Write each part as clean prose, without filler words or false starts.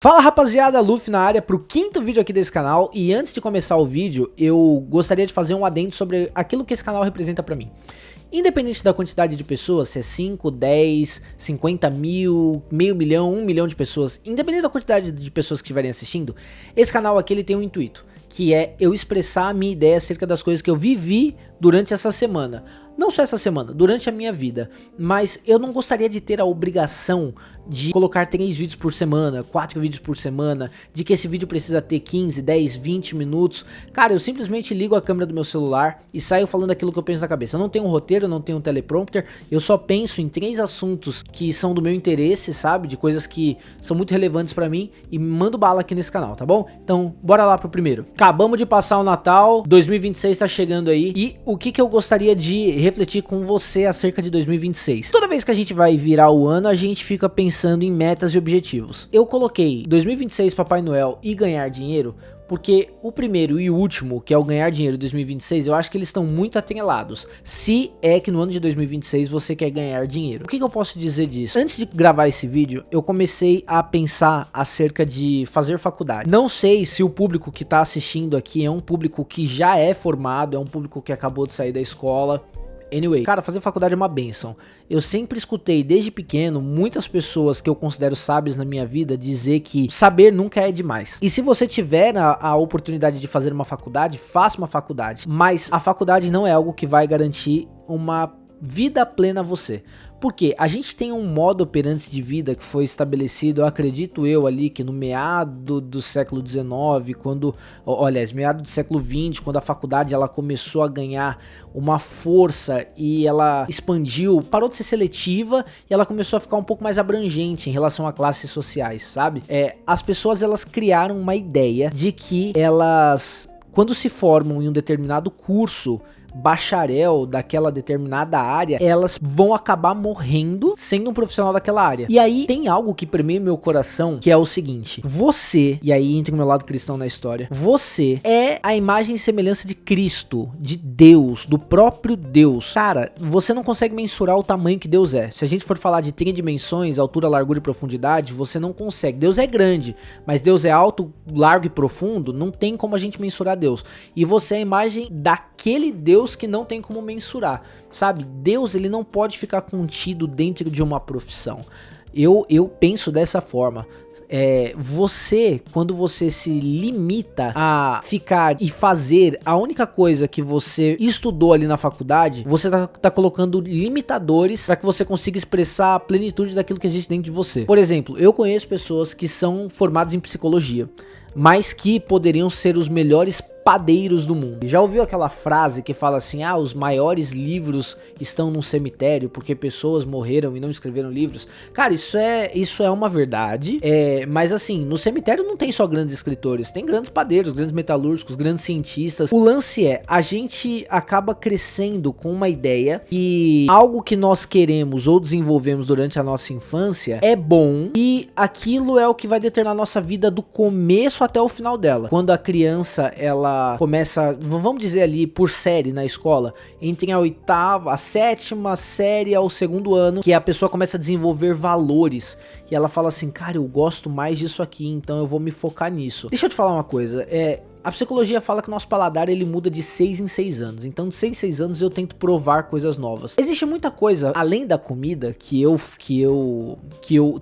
Fala rapaziada, Luffy na área pro quinto vídeo aqui desse canal. E antes de começar o vídeo, eu gostaria de fazer um adendo sobre aquilo que esse canal representa pra mim. Independente da quantidade de pessoas, se é 5, 10, 50 mil, meio milhão, 1 milhão de pessoas, independente da quantidade de pessoas que estiverem assistindo, esse canal aqui ele tem um intuito, que é eu expressar a minha ideia acerca das coisas que eu vivi durante essa semana. Não só essa semana, durante a minha vida. Mas eu não gostaria de ter a obrigação de colocar 3 vídeos por semana, 4 vídeos por semana, de que esse vídeo precisa ter 15, 10, 20 minutos. Cara, eu simplesmente ligo a câmera do meu celular e saio falando aquilo que eu penso na cabeça. Eu não tenho um roteiro, eu não tenho um teleprompter, eu só penso em 3 assuntos que são do meu interesse, sabe? De coisas que são muito relevantes pra mim e mando bala aqui nesse canal, tá bom? Então, bora lá pro primeiro. Acabamos de passar o Natal, 2026 tá chegando aí e o que eu gostaria de refletir com você acerca de 2026. Toda vez que a gente vai virar o ano, a gente fica pensando em metas e objetivos. Eu coloquei 2026 Papai Noel e ganhar dinheiro, porque o primeiro e o último, que é o ganhar dinheiro em 2026, eu acho que eles estão muito atrelados. Se é que no ano de 2026 você quer ganhar dinheiro. O que eu posso dizer disso? Antes de gravar esse vídeo, eu comecei a pensar acerca de fazer faculdade. Não sei se o público que está assistindo aqui é um público que já é formado, é um público que acabou de sair da escola. Anyway, cara, fazer faculdade é uma benção. Eu sempre escutei desde pequeno muitas pessoas que eu considero sábias na minha vida dizer que saber nunca é demais. E se você tiver a oportunidade de fazer uma faculdade, faça uma faculdade. Mas a faculdade não é algo que vai garantir uma vida plena a você. Porque a gente tem um modo operante de vida que foi estabelecido, eu acredito eu ali, que no meado do século XIX, quando, olha, meado do século XX, quando a faculdade ela começou a ganhar uma força e ela expandiu, parou de ser seletiva e ela começou a ficar um pouco mais abrangente em relação a classes sociais, sabe? As pessoas elas criaram uma ideia de que elas, quando se formam em um determinado curso, bacharel daquela determinada área, elas vão acabar morrendo sendo um profissional daquela área. E aí tem algo que permeia meu coração, que é o seguinte: você, e aí entra o meu lado cristão na história, você é a imagem e semelhança de Cristo, de Deus, do próprio Deus. Cara, você não consegue mensurar o tamanho que Deus é. Se a gente for falar de tridimensões, altura, largura e profundidade, você não consegue. Deus é grande, mas Deus é alto, largo e profundo, não tem como a gente mensurar Deus. E você é a imagem daquele Deus que não tem como mensurar, sabe? Deus, ele não pode ficar contido dentro de uma profissão. Eu penso dessa forma. Você, quando você se limita a ficar e fazer a única coisa que você estudou ali na faculdade, você tá colocando limitadores para que você consiga expressar a plenitude daquilo que existe dentro de você. Por exemplo, eu conheço pessoas que são formadas em psicologia, mas que poderiam ser os melhores padeiros do mundo. Já ouviu aquela frase que fala assim: ah, os maiores livros estão num cemitério porque pessoas morreram e não escreveram livros? Cara, isso é uma verdade, mas assim, no cemitério não tem só grandes escritores, tem grandes padeiros, grandes metalúrgicos, grandes cientistas. O lance a gente acaba crescendo com uma ideia que algo que nós queremos ou desenvolvemos durante a nossa infância é bom e aquilo é o que vai determinar a nossa vida do começo até o final dela. Quando a criança, ela começa, vamos dizer ali, por série na escola, entre a oitava, a sétima série ao segundo ano, que a pessoa começa a desenvolver valores, e ela fala assim: cara, eu gosto mais disso aqui, então eu vou me focar nisso. Deixa eu te falar uma coisa, a psicologia fala que o nosso paladar ele muda de 6 em 6 anos, então de 6 em 6 anos eu tento provar coisas novas. Existe muita coisa além da comida que eu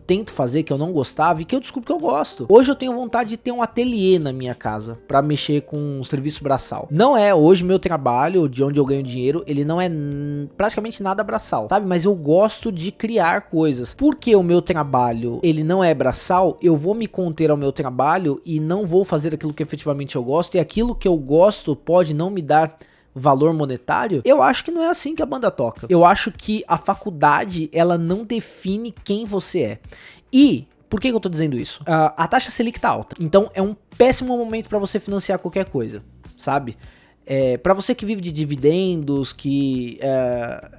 tento fazer, que eu não gostava e que eu descubro que eu gosto. Hoje eu tenho vontade de ter um ateliê na minha casa pra mexer com um serviço braçal. Não é hoje meu trabalho, de onde eu ganho dinheiro, ele não é praticamente nada braçal, sabe? Mas eu gosto de criar coisas. Porque o meu trabalho, ele não é braçal, eu vou me conter ao meu trabalho e não vou fazer aquilo que efetivamente eu gosto, e aquilo que eu gosto pode não me dar valor monetário. Eu acho que não é assim que a banda toca. Eu acho que a faculdade, ela não define quem você é. E por que eu tô dizendo isso? A taxa Selic tá alta, então é um péssimo momento para você financiar qualquer coisa, sabe? Para você que vive de dividendos, que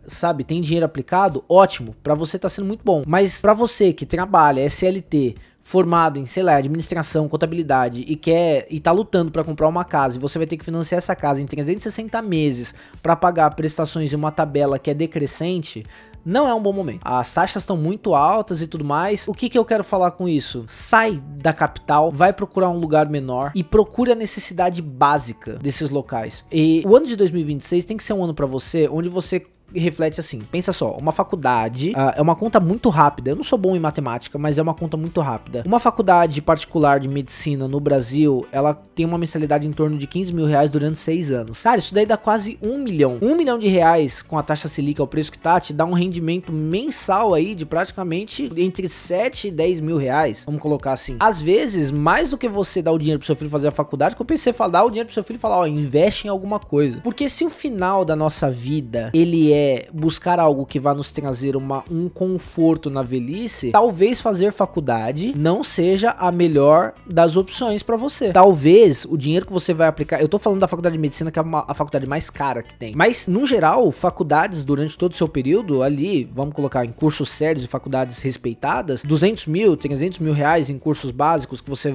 sabe, tem dinheiro aplicado, ótimo, para você tá sendo muito bom. Mas para você que trabalha, é CLT, formado em, sei lá, administração, contabilidade e tá lutando para comprar uma casa, e você vai ter que financiar essa casa em 360 meses para pagar prestações de uma tabela que é decrescente, não é um bom momento. As taxas estão muito altas e tudo mais. O que que eu quero falar com isso? Sai da capital, vai procurar um lugar menor e procure a necessidade básica desses locais. E o ano de 2026 tem que ser um ano para você onde você reflete assim, pensa só, uma faculdade, é uma conta muito rápida, eu não sou bom em matemática, mas é uma conta muito rápida. Uma faculdade particular de medicina no Brasil, ela tem uma mensalidade em torno de 15 mil reais durante 6 anos. Cara, isso daí dá quase 1 milhão. 1 milhão de reais com a taxa Selic, ao preço que tá, te dá um rendimento mensal aí de praticamente entre 7 e 10 mil reais, vamos colocar assim. Às vezes, mais do que você dar o dinheiro pro seu filho fazer a faculdade, que eu pensei em dar o dinheiro pro seu filho e falar, ó, investe em alguma coisa. Porque se o final da nossa vida, ele é buscar algo que vá nos trazer um conforto na velhice, talvez fazer faculdade não seja a melhor das opções para você. Talvez o dinheiro que você vai aplicar, eu tô falando da faculdade de medicina, que é a faculdade mais cara que tem, mas no geral, faculdades durante todo o seu período ali, vamos colocar em cursos sérios e faculdades respeitadas, 200 mil, 300 mil reais em cursos básicos que você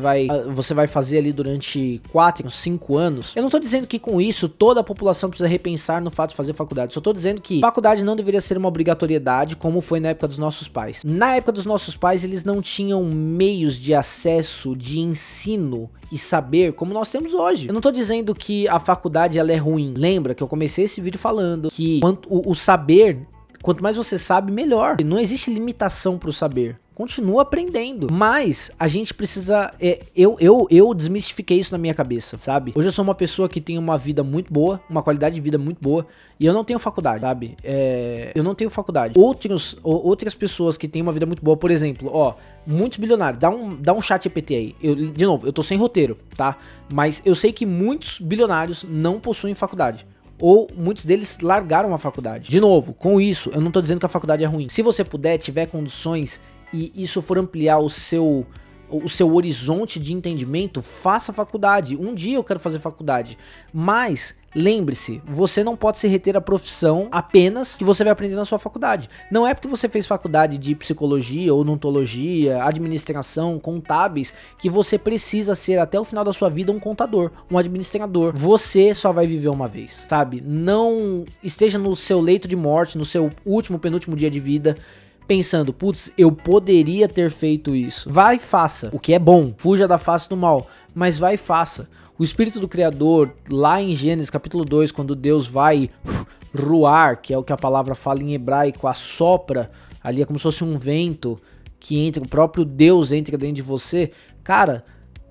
vai fazer ali durante 4, 5 anos. Eu não tô dizendo que com isso toda a população precisa repensar no fato de fazer faculdade, só tô dizendo que faculdade não deveria ser uma obrigatoriedade como foi na época dos nossos pais. Na época dos nossos pais, eles não tinham meios de acesso, de ensino e saber como nós temos hoje. Eu não tô dizendo que a faculdade ela é ruim. Lembra que eu comecei esse vídeo falando que o saber, quanto mais você sabe, melhor. Não existe limitação pro saber. Continua aprendendo, mas a gente precisa, eu desmistifiquei isso na minha cabeça, sabe? Hoje eu sou uma pessoa que tem uma vida muito boa, uma qualidade de vida muito boa, e eu não tenho faculdade, sabe? Eu não tenho faculdade. Outras pessoas que têm uma vida muito boa, por exemplo, ó, muitos bilionários, dá um chat GPT aí. De novo, eu tô sem roteiro, tá? Mas eu sei que muitos bilionários não possuem faculdade. Ou muitos deles largaram a faculdade. De novo, com isso, eu não tô dizendo que a faculdade é ruim. Se você puder, tiver condições e isso for ampliar o seu horizonte de entendimento, faça faculdade. Um dia eu quero fazer faculdade, mas lembre-se, você não pode se reter a profissão apenas que você vai aprender na sua faculdade. Não é porque você fez faculdade de psicologia, odontologia, administração, contábeis, que você precisa ser até o final da sua vida um contador, um administrador. Você só vai viver uma vez, sabe? Não esteja no seu leito de morte, no seu penúltimo dia de vida, pensando, putz, eu poderia ter feito isso. Vai e faça, o que é bom, fuja da face do mal, mas vai e faça. O Espírito do Criador, lá em Gênesis capítulo 2, quando Deus vai ruar, que é o que a palavra fala em hebraico, assopra, ali é como se fosse um vento que entra, o próprio Deus entra dentro de você. Cara,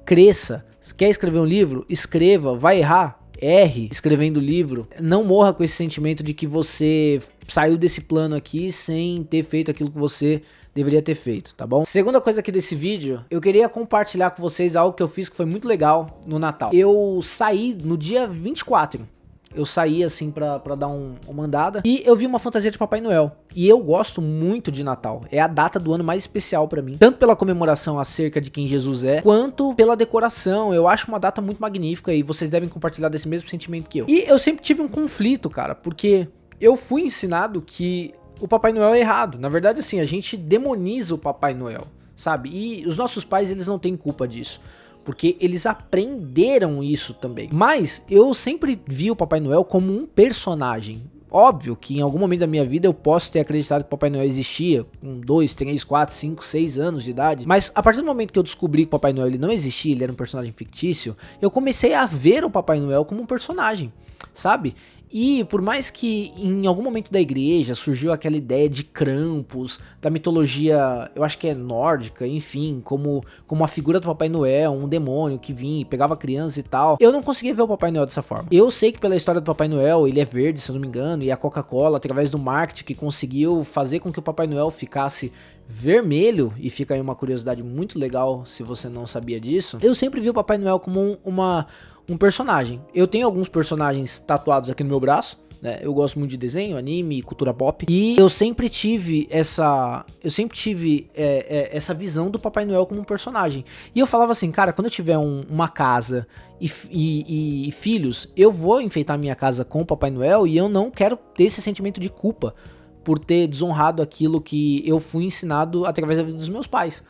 cresça. Quer escrever um livro? Escreva. Vai errar? Erre escrevendo o livro. Não morra com esse sentimento de que você saiu desse plano aqui sem ter feito aquilo que você deveria ter feito, tá bom? Segunda coisa aqui desse vídeo, eu queria compartilhar com vocês algo que eu fiz que foi muito legal no Natal. Eu saí no dia 24. Eu saí assim pra dar uma andada e eu vi uma fantasia de Papai Noel. E eu gosto muito de Natal. É a data do ano mais especial pra mim. Tanto pela comemoração acerca de quem Jesus é, quanto pela decoração. Eu acho uma data muito magnífica e vocês devem compartilhar desse mesmo sentimento que eu. E eu sempre tive um conflito, cara, porque eu fui ensinado que o Papai Noel é errado. Na verdade, assim, a gente demoniza o Papai Noel, sabe? E os nossos pais, eles não têm culpa disso, porque eles aprenderam isso também. Mas eu sempre vi o Papai Noel como um personagem. Óbvio que em algum momento da minha vida eu posso ter acreditado que o Papai Noel existia com 2, 3, 4, 5, 6 anos de idade. Mas a partir do momento que eu descobri que o Papai Noel ele não existia, ele era um personagem fictício, eu comecei a ver o Papai Noel como um personagem, sabe? E por mais que em algum momento da igreja surgiu aquela ideia de Krampus, da mitologia, eu acho que é nórdica, enfim, como a figura do Papai Noel, um demônio que vinha e pegava crianças e tal, eu não conseguia ver o Papai Noel dessa forma. Eu sei que pela história do Papai Noel, ele é verde, se eu não me engano, e a Coca-Cola, através do marketing, que conseguiu fazer com que o Papai Noel ficasse vermelho, e fica aí uma curiosidade muito legal se você não sabia disso, eu sempre vi o Papai Noel como um personagem. Eu tenho alguns personagens tatuados aqui no meu braço, né? Eu gosto muito de desenho, anime, cultura pop. E eu sempre tive essa visão do Papai Noel como um personagem. E eu falava assim, cara, quando eu tiver uma casa e filhos, eu vou enfeitar minha casa com o Papai Noel e eu não quero ter esse sentimento de culpa por ter desonrado aquilo que eu fui ensinado através da vida dos meus pais.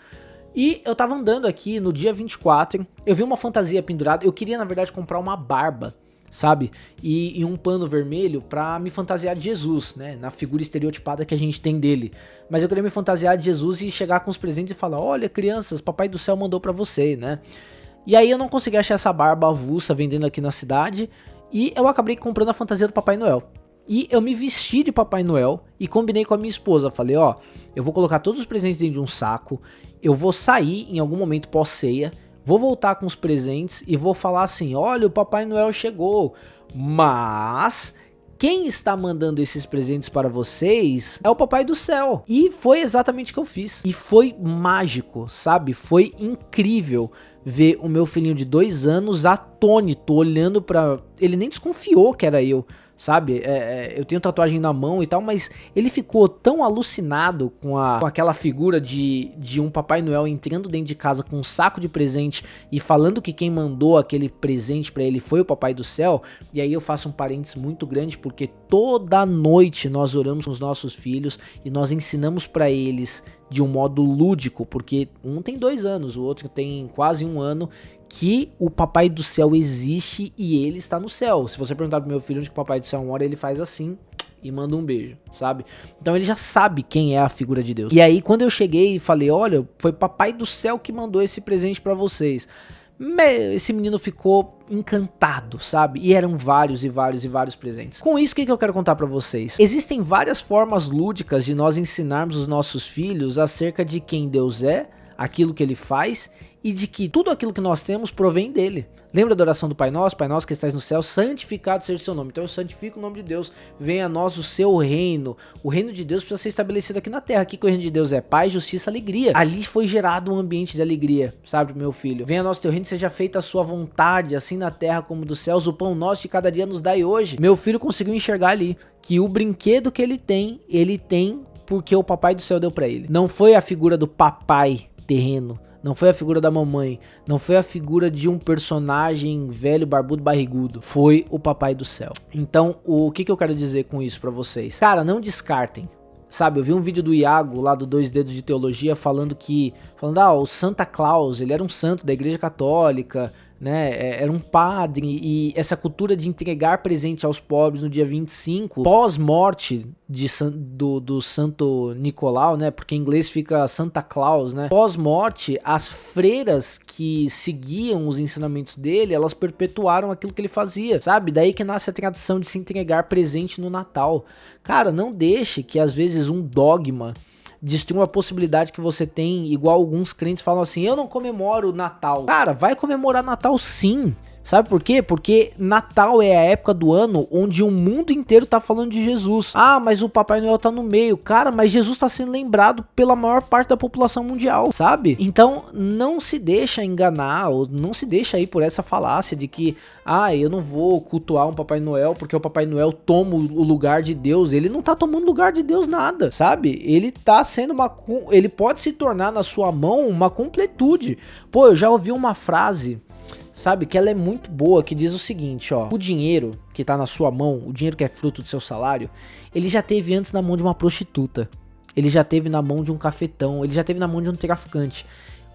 E eu tava andando aqui no dia 24, eu vi uma fantasia pendurada, eu queria na verdade comprar uma barba sabe? E um pano vermelho pra me fantasiar de Jesus, né? Na figura estereotipada que a gente tem dele. Mas eu queria me fantasiar de Jesus e chegar com os presentes e falar: olha, crianças, papai do céu mandou pra você, né? E aí eu não consegui achar essa barba avulsa vendendo aqui na cidade. E eu acabei comprando a fantasia do Papai Noel. E eu me vesti de Papai Noel e combinei com a minha esposa. Falei, ó, eu vou colocar todos os presentes dentro de um saco. Eu vou sair em algum momento pós-ceia. Vou voltar com os presentes e vou falar assim: olha, o Papai Noel chegou. Mas quem está mandando esses presentes para vocês é o Papai do Céu. E foi exatamente o que eu fiz. E foi mágico, sabe? Foi incrível ver o meu filhinho de 2 anos atônito, olhando pra... Ele nem desconfiou que era eu, sabe? Eu tenho tatuagem na mão e tal, mas ele ficou tão alucinado com aquela figura de um Papai Noel entrando dentro de casa com um saco de presente e falando que quem mandou aquele presente pra ele foi o Papai do Céu. E aí eu faço um parênteses muito grande, porque toda noite nós oramos com os nossos filhos e nós ensinamos pra eles de um modo lúdico, porque um tem 2 anos, o outro tem quase 1 ano, que o Papai do Céu existe e ele está no céu. Se você perguntar pro meu filho onde o Papai do Céu mora, ele faz assim e manda um beijo, sabe? Então ele já sabe quem é a figura de Deus. E aí quando eu cheguei e falei, olha, foi Papai do Céu que mandou esse presente pra vocês, esse menino ficou encantado, sabe? E eram vários e vários e vários presentes. Com isso, o que eu quero contar pra vocês? Existem várias formas lúdicas de nós ensinarmos os nossos filhos acerca de quem Deus é, aquilo que ele faz e de que tudo aquilo que nós temos provém dele. Lembra da oração do Pai Nosso? Pai Nosso que estás no céu, santificado seja o seu nome. Então eu santifico o nome de Deus, venha a nós o seu reino. O reino de Deus precisa ser estabelecido aqui na terra. Aqui que o reino de Deus é paz, justiça, alegria. Ali foi gerado um ambiente de alegria, sabe, meu filho? Venha a nós o teu reino, seja feita a sua vontade, assim na terra como dos céus. O pão nosso de cada dia nos dai hoje. Meu filho conseguiu enxergar ali que o brinquedo que ele tem porque o Papai do Céu deu pra ele. Não foi a figura do papai terreno, não foi a figura da mamãe, não foi a figura de um personagem velho, barbudo, barrigudo, foi o Papai do Céu. Então, o que eu quero dizer com isso pra vocês? Cara, não descartem. Sabe, eu vi um vídeo do Iago, lá do 2 Dedos de Teologia, falando o Santa Claus, ele era um santo da Igreja Católica, né, era um padre, e essa cultura de entregar presente aos pobres no dia 25, pós-morte do Santo Nicolau, né, porque em inglês fica Santa Claus, né, pós-morte, as freiras que seguiam os ensinamentos dele, elas perpetuaram aquilo que ele fazia, sabe, daí que nasce a tradição de se entregar presente no Natal. Cara, não deixe que às vezes um dogma destrua a possibilidade que você tem, igual alguns crentes falam assim, eu não comemoro Natal. Cara, vai comemorar Natal sim. Sabe por quê? Porque Natal é a época do ano onde o mundo inteiro tá falando de Jesus. Ah, mas o Papai Noel tá no meio. Cara, mas Jesus tá sendo lembrado pela maior parte da população mundial, sabe? Então, não se deixa enganar, ou não se deixa ir por essa falácia de que, eu não vou cultuar um Papai Noel porque o Papai Noel toma o lugar de Deus. Ele não tá tomando lugar de Deus nada, sabe? Ele tá sendo ele pode se tornar na sua mão uma completude. Pô, eu já ouvi uma frase, sabe, que ela é muito boa, que diz o seguinte, ó: o dinheiro que tá na sua mão, o dinheiro que é fruto do seu salário, ele já teve antes na mão de uma prostituta, ele já teve na mão de um cafetão, ele já teve na mão de um traficante.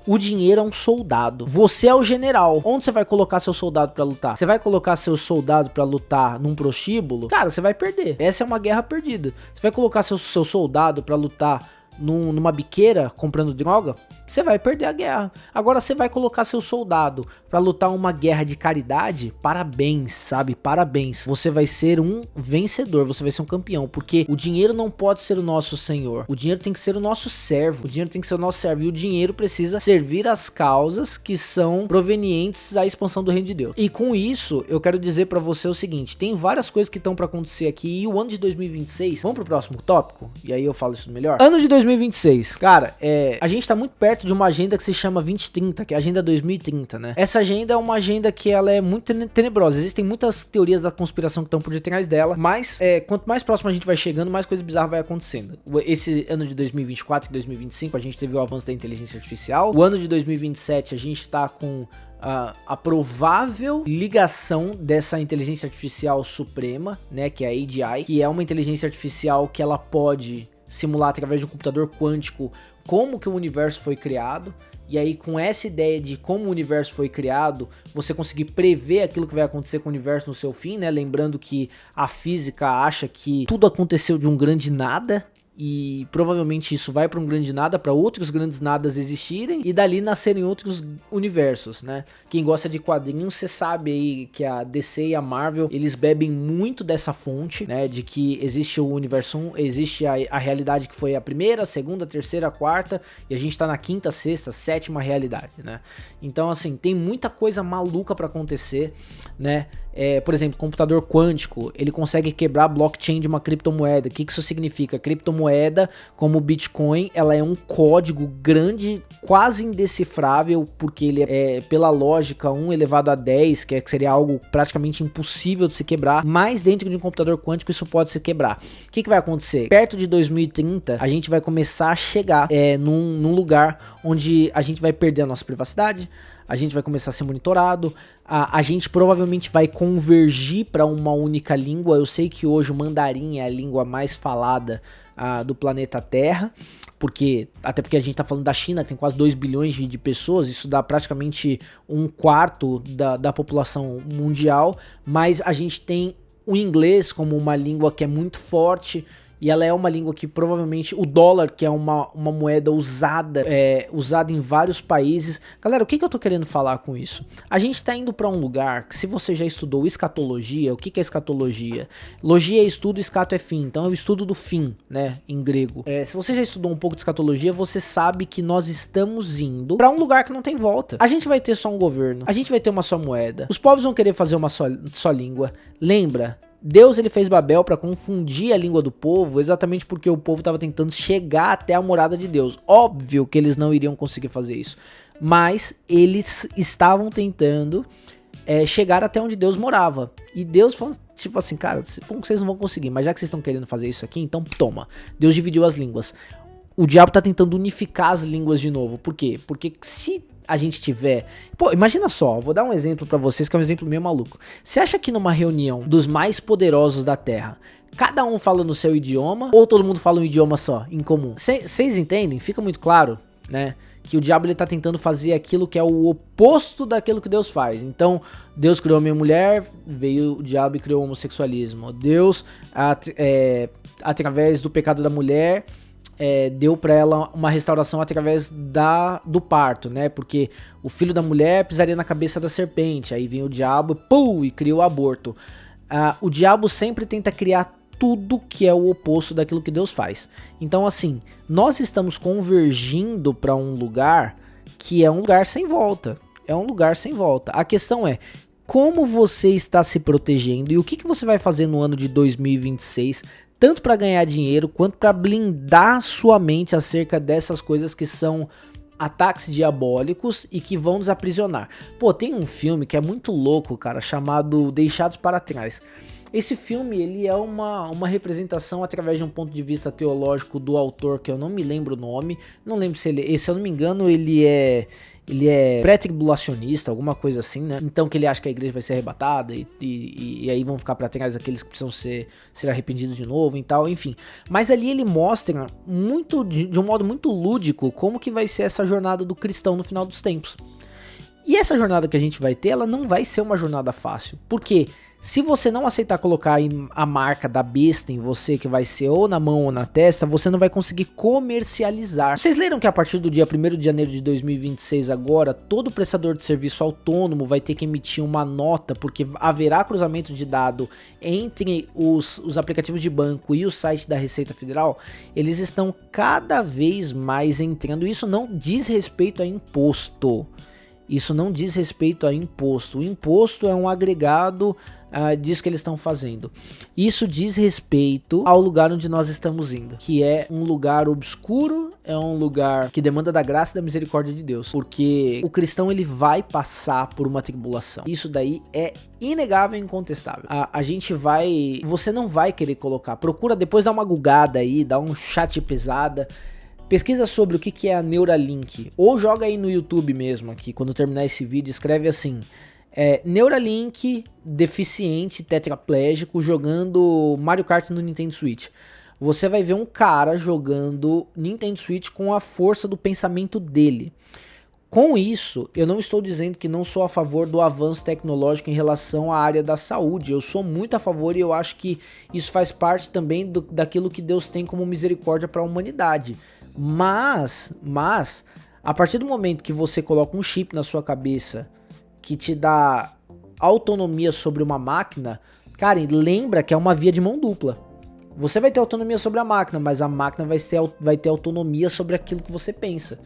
O dinheiro é um soldado. Você é o general. Onde você vai colocar seu soldado pra lutar? Você vai colocar seu soldado pra lutar num prostíbulo? Cara, você vai perder. Essa é uma guerra perdida. Você vai colocar seu soldado pra lutar numa biqueira comprando droga? Você vai perder a guerra. Agora você vai colocar seu soldado pra lutar uma guerra de caridade? Parabéns, sabe? Parabéns. Você vai ser um vencedor, você vai ser um campeão, porque o dinheiro não pode ser o nosso senhor. O dinheiro tem que ser o nosso servo. O dinheiro tem que ser o nosso servo e o dinheiro precisa servir as causas que são provenientes à expansão do reino de Deus. E com isso, eu quero dizer pra você o seguinte, tem várias coisas que estão pra acontecer aqui e o ano de 2026, vamos pro próximo tópico? E aí eu falo isso melhor. Ano de 2026, cara, a gente tá muito perto de uma agenda que se chama 2030, que é a Agenda 2030, né? Essa agenda é uma agenda que ela é muito tenebrosa, existem muitas teorias da conspiração que estão por detrás dela, mas quanto mais próximo a gente vai chegando, mais coisa bizarra vai acontecendo. Esse ano de 2024 e 2025 a gente teve o avanço da inteligência artificial, o ano de 2027 a gente tá com a provável ligação dessa inteligência artificial suprema, né, que é a AGI, que é uma inteligência artificial que ela pode simular através de um computador quântico como que o universo foi criado. e aí com essa ideia de como o universo foi criado, você conseguir prever aquilo que vai acontecer com o universo no seu fim, né? Lembrando que a física acha que tudo aconteceu de um grande nada, e provavelmente isso vai para um grande nada, para outros grandes nadas existirem e dali nascerem outros universos, né? Quem gosta de quadrinhos, você sabe aí que a DC e a Marvel, eles bebem muito dessa fonte, né? De que existe o universo 1, existe a realidade que foi a primeira, a segunda, a terceira, a quarta, e a gente tá na quinta, sexta, sétima realidade, né? Então, assim, tem muita coisa maluca para acontecer, né? Por exemplo, computador quântico, ele consegue quebrar a blockchain de uma criptomoeda. O que isso significa? Criptomoeda, como o Bitcoin, ela é um código grande, quase indecifrável, porque ele é, pela lógica, 1 elevado a 10, que seria algo praticamente impossível de se quebrar, mas dentro de um computador quântico isso pode se quebrar. O que vai acontecer? Perto de 2030, a gente vai começar a chegar num lugar onde a gente vai perder a nossa privacidade, a gente vai começar a ser monitorado, a gente provavelmente vai convergir para uma única língua. Eu sei que hoje o mandarim é a língua mais falada do planeta Terra, até porque a gente está falando da China, que tem quase 2 bilhões de pessoas, isso dá praticamente 1/4 da população mundial, mas a gente tem o inglês como uma língua que é muito forte, e ela é uma língua que provavelmente o dólar, que é uma moeda usada em vários países. Galera, o que eu tô querendo falar com isso? A gente tá indo para um lugar que, se você já estudou escatologia, o que é escatologia? Logia é estudo, escato é fim, então é o estudo do fim, né, em grego. Se você já estudou um pouco de escatologia, você sabe que nós estamos indo para um lugar que não tem volta. A gente vai ter só um governo, a gente vai ter uma só moeda, os povos vão querer fazer uma só língua. Lembra? Deus, ele fez Babel para confundir a língua do povo, exatamente porque o povo estava tentando chegar até a morada de Deus. Óbvio que eles não iriam conseguir fazer isso, mas eles estavam tentando chegar até onde Deus morava. E Deus falou, tipo assim, cara, como que vocês não vão conseguir? Mas já que vocês estão querendo fazer isso aqui, então toma. Deus dividiu as línguas. O diabo tá tentando unificar as línguas de novo. Por quê? Porque se a gente tiver... Pô, imagina só, vou dar um exemplo pra vocês, que é um exemplo meio maluco. Você acha que numa reunião dos mais poderosos da Terra, cada um fala no seu idioma, ou todo mundo fala um idioma só, em comum? Vocês entendem? Fica muito claro, né? Que o diabo, ele tá tentando fazer aquilo que é o oposto daquilo que Deus faz. Então, Deus criou homem e mulher, veio o diabo e criou o homossexualismo. Deus, através do pecado da mulher... deu pra ela uma restauração através do parto, né? Porque o filho da mulher pisaria na cabeça da serpente, aí vem o diabo e cria o aborto. O diabo sempre tenta criar tudo que é o oposto daquilo que Deus faz. Então, assim, nós estamos convergindo para um lugar que é um lugar sem volta. É um lugar sem volta. A questão é, como você está se protegendo e o que você vai fazer no ano de 2026, tanto para ganhar dinheiro quanto para blindar sua mente acerca dessas coisas que são ataques diabólicos e que vão nos aprisionar. Pô, tem um filme que é muito louco, cara, chamado Deixados para Trás. Esse filme, ele é uma representação através de um ponto de vista teológico do autor, que eu não me lembro o nome, não lembro se eu não me engano, ele é pré-tribulacionista, alguma coisa assim, né? Então que ele acha que a igreja vai ser arrebatada e aí vão ficar pra trás aqueles que precisam ser arrependidos de novo e tal, enfim. Mas ali ele mostra de um modo muito lúdico como que vai ser essa jornada do cristão no final dos tempos. E essa jornada que a gente vai ter, ela não vai ser uma jornada fácil. Por quê? Se você não aceitar colocar a marca da besta em você, que vai ser ou na mão ou na testa, você não vai conseguir comercializar. Vocês leram que a partir do dia 1º de janeiro de 2026 agora, todo prestador de serviço autônomo vai ter que emitir uma nota, porque haverá cruzamento de dado entre os aplicativos de banco e o site da Receita Federal? Eles estão cada vez mais entrando. Isso não diz respeito a imposto. Isso não diz respeito a imposto. O imposto é um agregado disso que eles estão fazendo. Isso diz respeito ao lugar onde nós estamos indo, que é um lugar obscuro, é um lugar que demanda da graça e da misericórdia de Deus, porque o cristão, ele vai passar por uma tribulação. Isso daí é inegável e incontestável. Você não vai querer colocar, procura depois, dar uma googada aí, dá um chat pesada, pesquisa sobre o que é a Neuralink, ou joga aí no YouTube mesmo, aqui, quando terminar esse vídeo, escreve assim, Neuralink deficiente tetraplégico jogando Mario Kart no Nintendo Switch. Você vai ver um cara jogando Nintendo Switch com a força do pensamento dele. Com isso, eu não estou dizendo que não sou a favor do avanço tecnológico em relação à área da saúde. Eu sou muito a favor e eu acho que isso faz parte também daquilo que Deus tem como misericórdia para a humanidade. Mas, a partir do momento que você coloca um chip na sua cabeça que te dá autonomia sobre uma máquina, cara, lembra que é uma via de mão dupla. Você vai ter autonomia sobre a máquina, mas a máquina vai ter autonomia sobre aquilo que você pensa.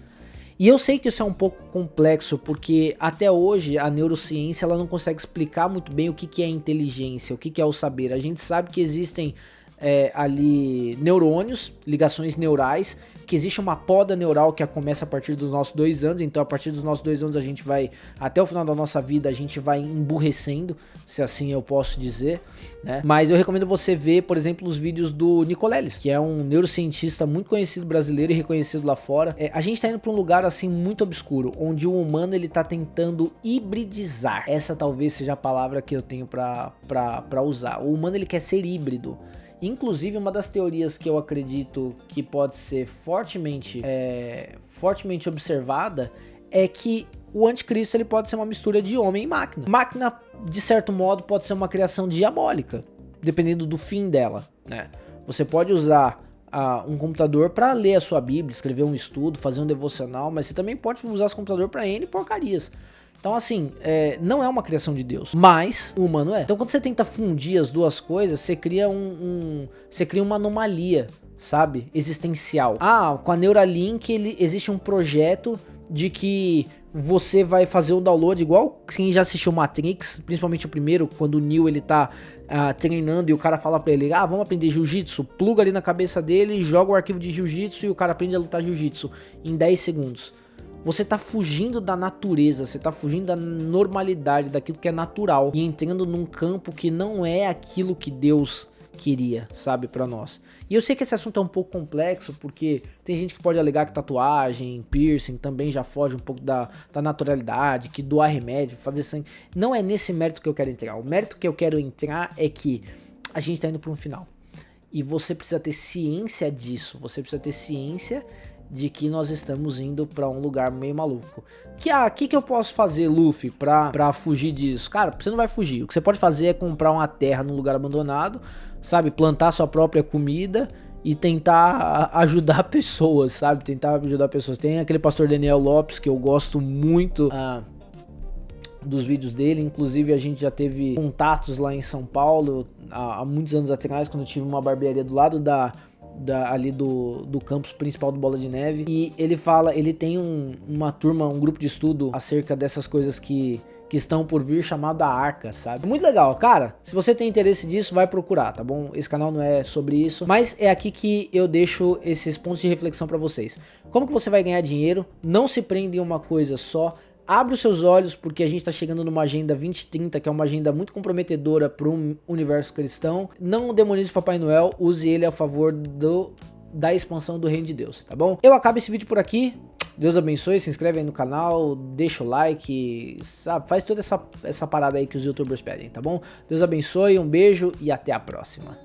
E eu sei que isso é um pouco complexo, porque até hoje a neurociência ela não consegue explicar muito bem o que é inteligência, o que é o saber. A gente sabe que existem ali neurônios, ligações neurais, que existe uma poda neural que começa a partir dos nossos 2 anos, então a partir dos nossos 2 anos a gente vai, até o final da nossa vida, a gente vai emburrecendo, se assim eu posso dizer, né? Mas eu recomendo você ver, por exemplo, os vídeos do Nicoleles, que é um neurocientista muito conhecido brasileiro e reconhecido lá fora. A gente tá indo pra um lugar assim muito obscuro, onde o humano ele tá tentando hibridizar. Essa talvez seja a palavra que eu tenho pra usar. O humano ele quer ser híbrido. Inclusive, uma das teorias que eu acredito que pode ser fortemente observada é que o anticristo ele pode ser uma mistura de homem e máquina. Máquina, de certo modo, pode ser uma criação diabólica, dependendo do fim dela, né? Você pode usar um computador para ler a sua Bíblia, escrever um estudo, fazer um devocional, mas você também pode usar esse computador para N porcarias. Então assim, não é uma criação de Deus, mas o humano é. Então quando você tenta fundir as duas coisas, você cria você cria uma anomalia, sabe? Existencial. Com a Neuralink existe um projeto de que você vai fazer um download igual quem já assistiu Matrix, principalmente o primeiro, quando o Neo ele tá treinando e o cara fala pra ele, vamos aprender jiu-jitsu, pluga ali na cabeça dele, joga o arquivo de jiu-jitsu e o cara aprende a lutar jiu-jitsu em 10 segundos. Você tá fugindo da natureza, você tá fugindo da normalidade, daquilo que é natural e entrando num campo que não é aquilo que Deus queria, sabe, pra nós. E eu sei que esse assunto é um pouco complexo, porque tem gente que pode alegar que tatuagem, piercing também já foge um pouco da naturalidade, que doar remédio, fazer sangue. Não é nesse mérito que eu quero entrar. O mérito que eu quero entrar é que a gente tá indo pra um final. E você precisa ter ciência disso, você precisa ter ciência de que nós estamos indo pra um lugar meio maluco. Que eu posso fazer, Luffy, pra fugir disso? Cara, você não vai fugir. O que você pode fazer é comprar uma terra num lugar abandonado, sabe? Plantar sua própria comida e tentar ajudar pessoas, sabe? Tentar ajudar pessoas. Tem aquele pastor Daniel Lopes, que eu gosto muito dos vídeos dele. Inclusive a gente já teve contatos lá em São Paulo há muitos anos atrás, quando eu tive uma barbearia do lado ali do campus principal do Bola de Neve, e ele tem uma turma, um grupo de estudo acerca dessas coisas que estão por vir, chamado a Arca, sabe? Muito legal, cara. Se você tem interesse disso, vai procurar, tá bom? Esse canal não é sobre isso, mas é aqui que eu deixo esses pontos de reflexão pra vocês. Como que você vai ganhar dinheiro? Não se prenda em uma coisa só. Abre os seus olhos, porque a gente está chegando numa agenda 2030, que é uma agenda muito comprometedora para um universo cristão. Não demonize o Papai Noel, use ele a favor da expansão do reino de Deus, tá bom? Eu acabo esse vídeo por aqui. Deus abençoe, se inscreve aí no canal, deixa o like, sabe? Faz toda essa parada aí que os youtubers pedem, tá bom? Deus abençoe, um beijo e até a próxima.